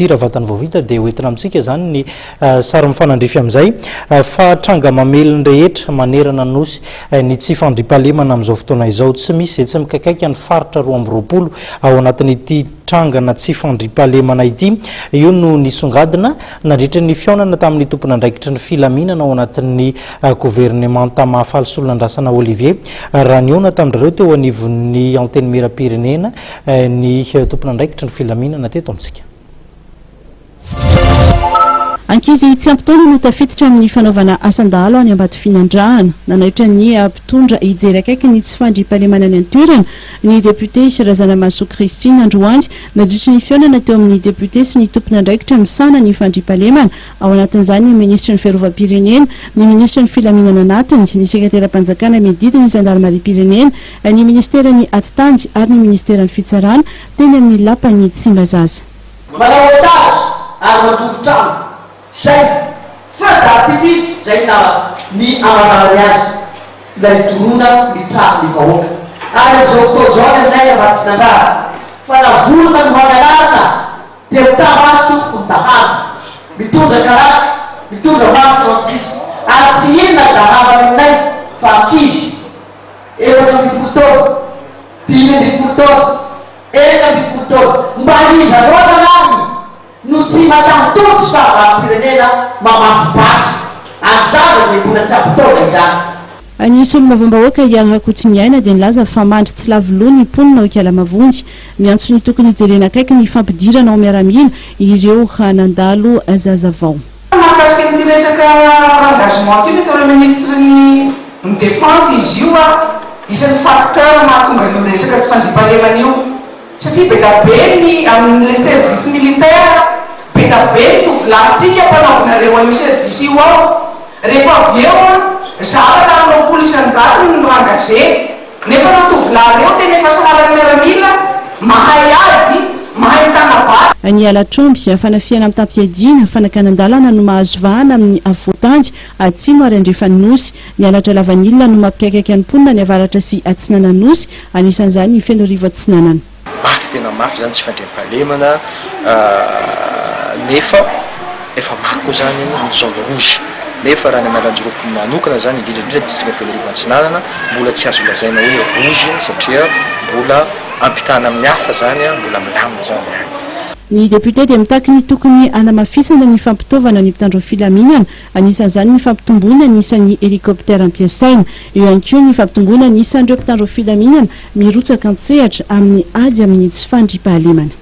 vatany vovita dia hoentina amintsika zany ny sary mifanandrify amin'izay fa tranga mamelony rehetra manerana nosy ny tsy fandrimpahalemana amin'izao fotoana izao tsy misy izay tsy mikakaiky ny faritra 2020 ao anatin'ity trangana tsy fandrimpahalemana ity io no nisongadina nandritra ny fiaonana tamin'ny tompona andraikitry ny filaminana ao anatin'ny gouvernemanta mahafalisolona andrasana Olivier raha niona tamin'ireo teo anivon'ny antenne mera-pirenena ny tompona andraikitry ny filaminana teto amintsika. Ankizy tsy ampitony no tafiditra amin'ny fanaovana asandalo any ambady finandrahana nanaitra ny ampitondra hijery akaiky ny tsy fandrimpahalemana ny antoerana ny député Sirazana Maso Christine Androandy nandritra ny fiaonana teo amin'ny député sy ny tompona andraikitra misana ny fandrimpahalemana ao anatin'izany ny ministra ny fiarovam-pirenena ny ministra ny filaminana anatiny ny sekretera-panjakana medida ny zandarmari-pirenena ny ministera ny atitandy ary ny ministera ny fitsarana teny amin'ny lapany Tsimbazaza. Zay fadatifisy zay na ny amanarany azy ilay dorona ny trano ny vahoaka ary am'izao fotoana zao aminay amaty finandraha fa navolona ny mananarana dia mitamaso tompoko ny dahana mitondra karaka mitondra masina amintsisy ary tsy inona ny dahana aminay fa ankizy 7 taona 10 taona 11 taona mba iza loatra lany no tsy matantotsy fahavaram-pirenena mamatsipatsy azaza zay mbola tsy ampitaona izany. Anisy olona vaovambahoaka Iary Rakotomiaina dia nilaza fa mandry tsy lavoloa ny mponina ao Kialamavonjy miantso ny tokony hijerena akaiky ny fampidirana ao miaramila ireo hanandalo zazavao. Mahakasika amin'ity resaka engagement ity misy ministre ny défense izy io isan'ny facteur mahatonga an'io resaka tsy fandrimpahalemana io satria be da be ny amin'ny service militaire be da be ny tovolahytsika mpanaovinareo an'io service io ao rehefa avy eo zavatra aminao polisanjato no engagé nefa nao tovolahy reo tena efa sahalany miaramila mahay ady mahay mitana basy. Ny alatromby fanafiana amin'ny tampiadina fanakanandalana no mahazo vahana amin'ny avotandy atsimo ary andrefanosy ny alatra lavanilina no mampikaikaiky any mponina ny avaratra sy atsinananosy anisan'izany ny feno rivo atsinanana. Mafy tena mafy zany tsy fandrimpahalemana nefa efa mako zany ny zone rouge nefa raha ny analanjirofo manokana zany indrindra district Fenorivo Atsinanana mbola tsy azo lazaina hoe rouge satria mbola ampitana amin'ny hafa zany mbola milamina zany. Ny député dia mitaky ny tokony anamafisana ny fampitaovana ny mpitandro filaminana anisan'izany ny fampitomboana ny isan'ny hélicoptère ampiasaina eo ihany koa ny fampitomboana ny isan'ireo mpitandro filaminana mirotsaka an-tsehatra amin'ny ady amin'ny tsy fandrimpahalemana.